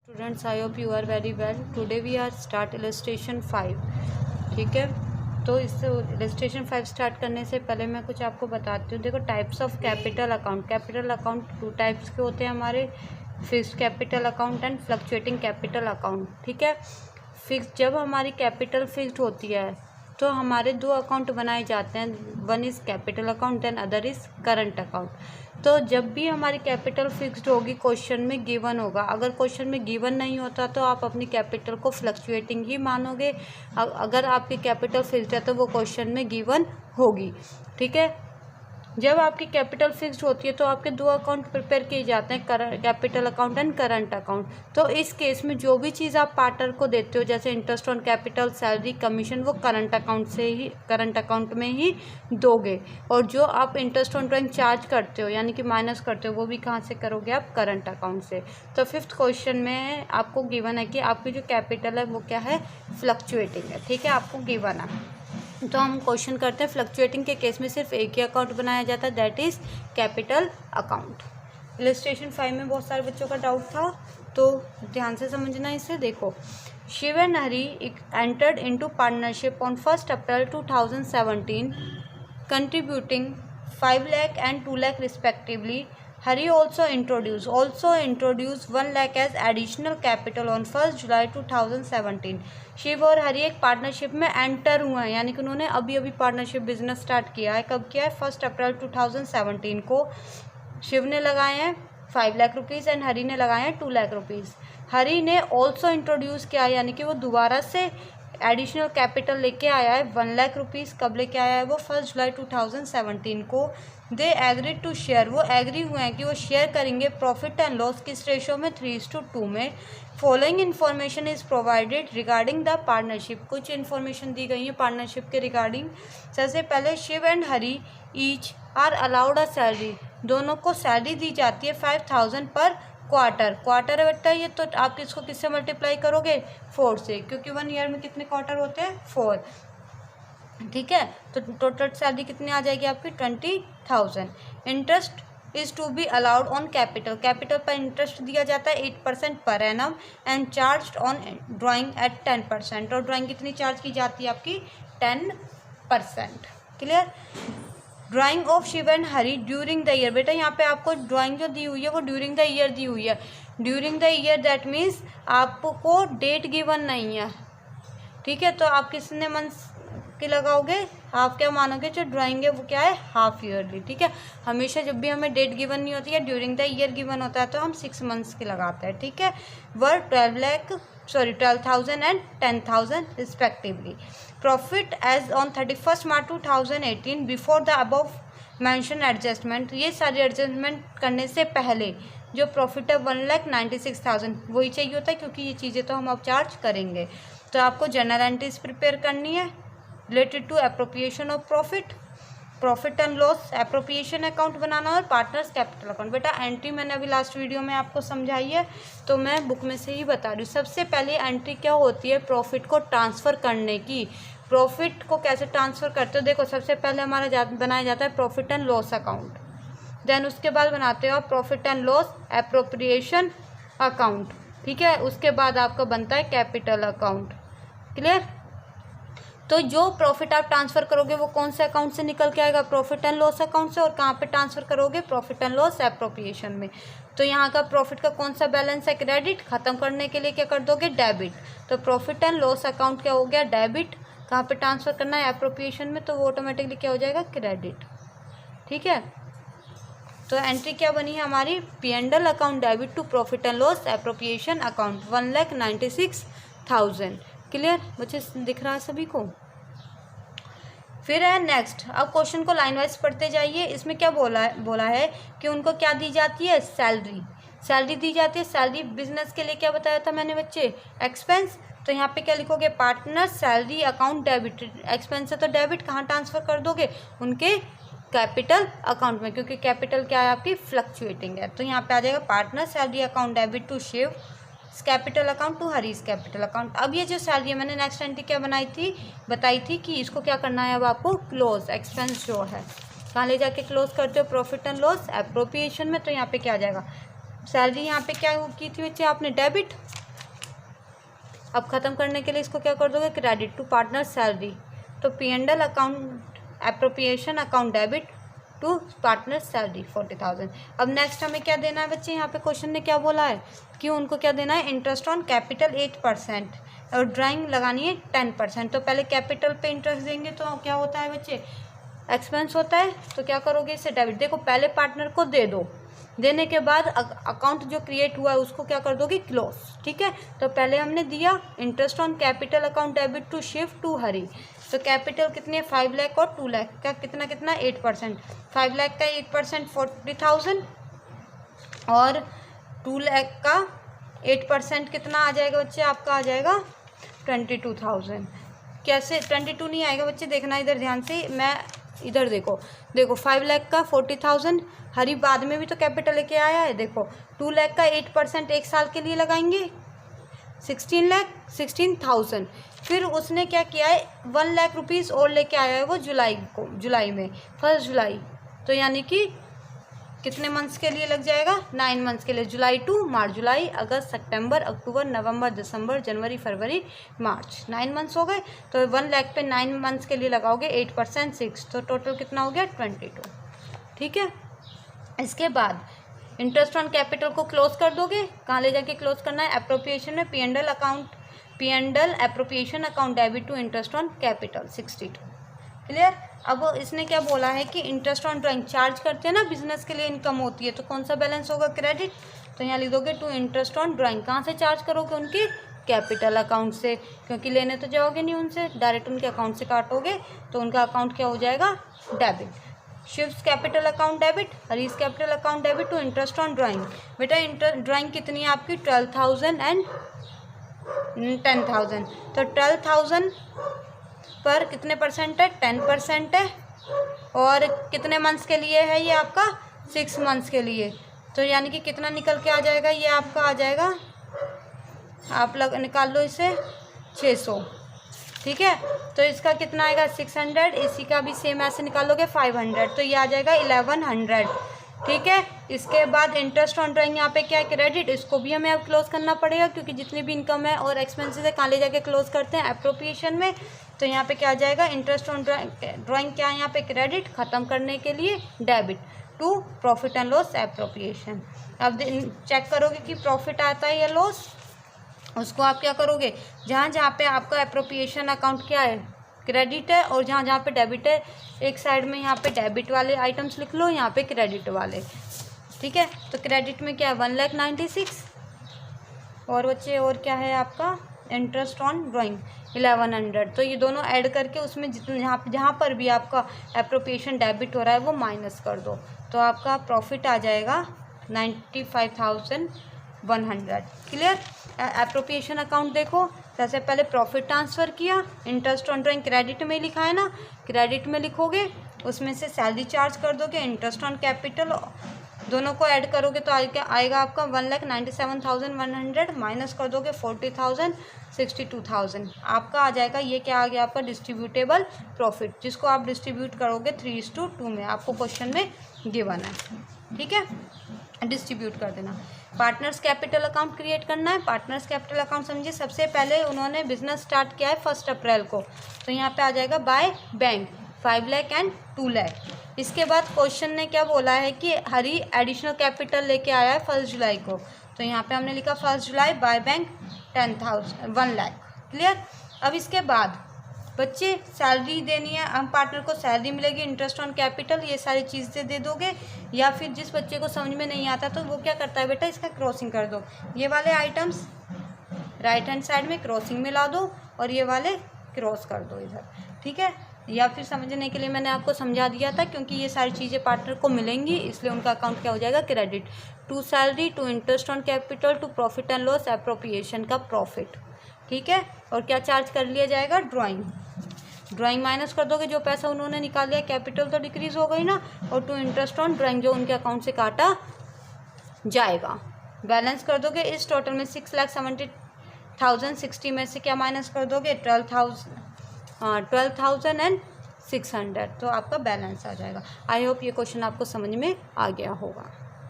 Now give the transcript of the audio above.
Students, I hope you are very well. Today we are start illustration 5. ठीक है, तो इस इलस्ट्रेशन 5 स्टार्ट करने से पहले मैं कुछ आपको बताती हूँ. देखो, types of capital account. Capital account two types के होते हैं हमारे, fixed capital account and fluctuating capital account. ठीक है, फिक्स जब हमारी कैपिटल फिक्स्ड होती है तो हमारे दो अकाउंट बनाए जाते हैं. One is capital account and other is current account. तो जब भी हमारी कैपिटल फिक्स्ड होगी, क्वेश्चन में गिवन होगा. अगर क्वेश्चन में गिवन नहीं होता तो आप अपनी कैपिटल को फ्लक्चुएटिंग ही मानोगे. अगर आपकी कैपिटल फिक्स्ड है तो वो क्वेश्चन में गिवन होगी. ठीक है, जब आपकी कैपिटल फिक्स्ड होती है तो आपके दो अकाउंट प्रिपेयर किए जाते हैं, capital account and current account. तो इस केस में जो भी चीज़ आप पार्टनर को देते हो, जैसे interest on capital, salary, commission, वो करंट अकाउंट में ही दोगे. और जो आप इंटरेस्ट ऑन ड्राइंग चार्ज करते हो यानी कि माइनस करते हो, वो भी कहाँ से करोगे आप? करंट अकाउंट से. तो फिफ्थ क्वेश्चन में आपको गिवन है कि आपकी जो कैपिटल है वो क्या है? फ्लक्चुएटिंग है. ठीक है, आपको गिवन है. तो हम क्वेश्चन करते हैं. फ्लक्चुएटिंग के केस में सिर्फ एक ही अकाउंट बनाया जाता है, that is capital account. Illustration 5 में बहुत सारे बच्चों का डाउट था, तो ध्यान से समझना इसे. देखो, Shiv and Hari entered into partnership on 1 April 2017, contributing 5 lakh and 2 lakh respectively. Hari also introduced 1 lakh as additional capital on 1 July 2017. Shiv और हरी एक पार्टनरशिप में एंटर हुए हैं, यानी कि उन्होंने अभी अभी पार्टनरशिप बिजनेस स्टार्ट किया है. कब किया है? 1 अप्रैल 2017 को. शिव ने लगाए हैं 5 लाख रुपीज़ एंड हरी ने लगाए हैं 2 लाख रुपीज़. हरी ने ऑल्सो इंट्रोड्यूस किया, यानी कि वो दोबारा से एडिशनल कैपिटल लेके आया है 1 लाख रुपीज़. कब लेके आया है वो? 1 जुलाई 2017 को. दे एग्रीड टू शेयर, वो एग्री हुए हैं कि वो शेयर करेंगे प्रॉफिट एंड लॉस किस रेशो में? 3:2 में. Following information is provided regarding the partnership. कुछ इन्फॉर्मेशन दी गई है पार्टनरशिप के रिगार्डिंग. सबसे पहले, Shiv and Hari each are allowed a salary. दोनों को सैलरी दी जाती है 5,000 पर क्वार्टर है बेटा ये. तो आप इसको किससे मल्टीप्लाई करोगे? 4 से, क्योंकि 1 ईयर में कितने क्वार्टर होते हैं? 4. ठीक है, तो टोटल सैलरी कितनी आ जाएगी आपकी? 20,000. Interest is to be allowed on capital. Capital पर इंटरेस्ट दिया जाता है 8% per annum and charge on drawing at 10%. और ड्राइंग कितनी चार्ज की जाती है आपकी? 10%. Clear? Drawing of Shiv and Hari during the year. बेटा यहाँ पे आपको ड्राइंग जो दी हुई है वो ड्यूरिंग द ईयर दी हुई है. During the year that means आपको डेट गिवन नहीं है. ठीक है, तो आप कितने मंथ्स की लगाओगे? आप क्या मानोगे? जो ड्राइंग है वो क्या है? Half yearly. ठीक है, हमेशा जब भी हमें डेट गिवन नहीं होती है, ड्यूरिंग द ईयर गिवन होता है, तो हम 6 मंथ्स की लगाते हैं. ठीक है, were 12,000 and 10,000 respectively. Profit as on 31 March 2018 before the above mention adjustment. ये सारी एडजस्टमेंट करने से पहले जो प्रॉफिट है 1,96,000 वही चाहिए होता है, क्योंकि ये चीज़ें तो हम अब चार्ज करेंगे. तो आपको जनरल एंट्रीज प्रिपेयर करनी है related to appropriation of profit and loss, appropriation account बनाना और पार्टनर्स कैपिटल अकाउंट. बेटा एंट्री मैंने अभी लास्ट वीडियो में आपको समझाई है, तो मैं बुक में से ही बता रही हूँ. सबसे पहले एंट्री क्या होती है? प्रॉफिट को ट्रांसफ़र करने की. प्रॉफिट को कैसे ट्रांसफ़र करते हो? देखो, सबसे पहले हमारा बनाया जाता है profit and loss account. Then उसके बाद बनाते हो आप profit and loss appropriation account. ठीक है, उसके बाद आपका बनता है कैपिटल अकाउंट. क्लियर? तो जो प्रॉफिट आप ट्रांसफ़र करोगे वो कौन से अकाउंट से निकल के आएगा? प्रॉफिट एंड लॉस अकाउंट से. और कहाँ पे ट्रांसफ़र करोगे? प्रॉफिट एंड लॉस एप्रोप्रिएशन में. तो यहाँ का प्रॉफिट का कौन सा बैलेंस है? क्रेडिट. ख़त्म करने के लिए क्या कर दोगे? डेबिट. तो प्रॉफिट एंड लॉस अकाउंट क्या हो गया? डेबिट. कहाँ पे ट्रांसफ़र करना है? एप्रोप्रिएशन में. तो वो ऑटोमेटिकली क्या हो जाएगा? क्रेडिट. ठीक है, तो एंट्री क्या बनी है हमारी? P&L account debit to profit and loss appropriation account 1,96,000. Clear बच्चे? दिख रहा है सभी को? फिर है नेक्स्ट. अब क्वेश्चन को लाइन वाइज पढ़ते जाइए. इसमें क्या बोला है कि उनको क्या दी जाती है? सैलरी दी जाती है. सैलरी बिजनेस के लिए क्या बताया था मैंने बच्चे? एक्सपेंस. तो यहाँ पे क्या लिखोगे? Partner salary account debit. Expense है तो डेबिट. कहाँ ट्रांसफ़र कर दोगे? उनके कैपिटल अकाउंट में, क्योंकि कैपिटल क्या है आपकी? फ्लक्चुएटिंग है. तो यहाँ पे आ जाएगा partner salary account debit to Shiv capital account to Hari's capital account. अब ये जो सैलरी है मैंने नेक्स्ट एंट्री क्या बताई थी कि इसको क्या करना है अब आपको? क्लोज. एक्सपेंस जो है कहाँ ले जाके क्लोज करते हो? प्रॉफिट एंड लॉस एप्रोप्रिएशन में. तो यहाँ पे क्या आ जाएगा? सैलरी यहाँ पे क्या की थी बच्चे आपने, डेबिट। अब ख़त्म करने के लिए इसको क्या कर दोगे, क्रेडिट टू पार्टनर सैलरी। तो P&L account appropriation account debit to partner salary 40,000। अब नेक्स्ट हमें क्या देना है बच्चे, यहाँ पे क्वेश्चन ने क्या बोला है कि उनको क्या देना है, इंटरेस्ट ऑन कैपिटल 8% और ड्राइंग लगानी है 10%। तो पहले कैपिटल पे इंटरेस्ट देंगे तो क्या होता है बच्चे, एक्सपेंस होता है। तो क्या करोगे, इसे डेबिट। देखो पहले पार्टनर को दे दो, देने के बाद अकाउंट जो क्रिएट हुआ है उसको क्या कर दोगे, क्लोज। ठीक है, तो पहले हमने दिया interest on capital account debit to shift to Hari. तो कैपिटल कितनी है, 5 लाख और 2 लाख का कितना 8%। 5 लाख का 8% 40,000 और 2 लाख का 8% कितना आ जाएगा बच्चे, आपका आ जाएगा 22,000। कैसे 22 नहीं आएगा बच्चे, देखना इधर ध्यान से, मैं इधर देखो 5 लाख का 40,000, हरी बाद में भी तो कैपिटल लेके आया है। देखो 2 लाख का 8% एक साल के लिए लगाएंगे 16,000। फिर उसने क्या किया है, 1 लाख रुपीज़ और लेके आया है वो जुलाई में 1 जुलाई। तो यानी कि कितने मंथ्स के लिए लग जाएगा, 9 मंथ्स के लिए, जुलाई to March, July August September October November December January February March, 9 months हो गए। तो 1 लाख पे 9 मंथ्स के लिए लगाओगे 8% 6, तो टोटल कितना हो गया 22। ठीक है, इसके बाद इंटरेस्ट ऑन कैपिटल को क्लोज कर दोगे, कहाँ ले जाके क्लोज करना है, एप्रोप्रिएशन में P&L account, P&L appropriation account debit to interest on capital 62। Clear. अब इसने क्या बोला है कि इंटरेस्ट ऑन ड्राइंग चार्ज करते हैं ना, बिजनेस के लिए इनकम होती है, तो कौन सा बैलेंस होगा, क्रेडिट। तो यहाँ लिख दोगे टू इंटरेस्ट ऑन ड्राइंग। कहाँ से चार्ज करोगे, उनके कैपिटल अकाउंट से, क्योंकि लेने तो जाओगे नहीं उनसे, डायरेक्ट उनके अकाउंट से काटोगे, तो उनका अकाउंट क्या हो जाएगा, debit. Shiv's capital account debit, Hari's capital account debit to interest on drawing. बेटा ड्राइंग कितनी है आपकी, 12,000 एंड 10,000। तो 12,000 पर कितने परसेंट है, 10% है, और कितने मंथ्स के लिए है ये आपका, 6 मंथ्स के लिए। तो यानी कि कितना निकल के आ जाएगा, ये आपका आ जाएगा, आप निकाल लो इसे 600। ठीक है, तो इसका कितना आएगा 600, इसी का भी सेम ऐसे निकालोगे 500, तो ये आ जाएगा 1100। ठीक है, इसके बाद इंटरेस्ट ऑन ड्राइंग यहाँ पे क्या है, क्रेडिट, इसको भी हमें अब क्लोज करना पड़ेगा, क्योंकि जितनी भी इनकम है और एक्सपेंसेस है कहाँ ले जाके क्लोज करते हैं, एप्रोप्रिएशन में। तो यहाँ पे क्या आ जाएगा, इंटरेस्ट ऑन ड्राइंग क्या है यहाँ पे, क्रेडिट, ख़त्म करने के लिए debit to profit and loss appropriation. अब चेक करोगे कि प्रॉफिट आता है या लॉस, उसको आप क्या करोगे, जहाँ जहाँ पे आपका एप्रोप्रिएशन अकाउंट क्या है, क्रेडिट है, और जहाँ जहाँ पे डेबिट है, एक साइड में यहाँ पे डेबिट वाले आइटम्स लिख लो, यहाँ पे क्रेडिट वाले। ठीक है, तो क्रेडिट में क्या है 1,96,000, और बच्चे और क्या है आपका, इंटरेस्ट ऑन ड्राइंग 1100। तो ये दोनों ऐड करके उसमें जितने जहाँ पर भी आपका एप्रोप्रिएशन डेबिट हो रहा है वो माइनस कर दो, तो आपका प्रॉफिट आ जाएगा 95,100। क्लियर। एप्रोप्रिएशन अकाउंट देखो, जैसे पहले प्रॉफिट ट्रांसफ़र किया, इंटरेस्ट ऑन ड्राइंग क्रेडिट में लिखा है ना, क्रेडिट में लिखोगे, उसमें से सैलरी चार्ज कर दोगे, इंटरेस्ट ऑन कैपिटल, दोनों को ऐड करोगे तो आएगा आपका 1,97,100, माइनस कर दोगे 40,000, 62,000, आपका आ जाएगा। ये क्या आ गया आपका, डिस्ट्रीब्यूटेबल प्रॉफिट, जिसको आप डिस्ट्रीब्यूट करोगे 3:2 में, आपको क्वेश्चन में गिवन है। ठीक है, डिस्ट्रीब्यूट कर देना। पार्टनर्स कैपिटल अकाउंट क्रिएट करना है। पार्टनर्स कैपिटल अकाउंट समझिए, सबसे पहले उन्होंने बिजनेस स्टार्ट किया है 1 अप्रैल को, तो यहाँ पे आ जाएगा by bank 5 lakh and 2 lakh. इसके बाद क्वेश्चन ने क्या बोला है कि हरी एडिशनल कैपिटल लेके आया है 1 जुलाई को, तो यहाँ पे हमने लिखा 1 जुलाई बाय बैंक 1 लाख। क्लियर। अब इसके बाद बच्चे सैलरी देनी है, हम पार्टनर को सैलरी मिलेगी, इंटरेस्ट ऑन कैपिटल, ये सारी चीज़ें दे दोगे। या फिर जिस बच्चे को समझ में नहीं आता तो वो क्या करता है बेटा, इसका क्रॉसिंग कर दो, ये वाले आइटम्स राइट हैंड साइड में क्रॉसिंग में ला दो और ये वाले क्रॉस कर दो इधर। ठीक है, या फिर समझने के लिए मैंने आपको समझा दिया था, क्योंकि ये सारी चीज़ें पार्टनर को मिलेंगी, इसलिए उनका अकाउंट क्या हो जाएगा, credit to salary, to interest on capital, to profit and loss appropriation का प्रॉफिट। ठीक है, और क्या चार्ज कर लिया जाएगा, ड्राइंग माइनस कर दोगे, जो पैसा उन्होंने निकाल लिया, कैपिटल तो डिक्रीज हो गई ना, और टू इंटरेस्ट ऑन ड्राइंग जो उनके अकाउंट से काटा जाएगा, बैलेंस कर दोगे। इस टोटल में 6,70,060 में से क्या माइनस कर दोगे, 12,600, तो आपका बैलेंस आ जाएगा। आई होप ये क्वेश्चन आपको समझ में आ गया होगा।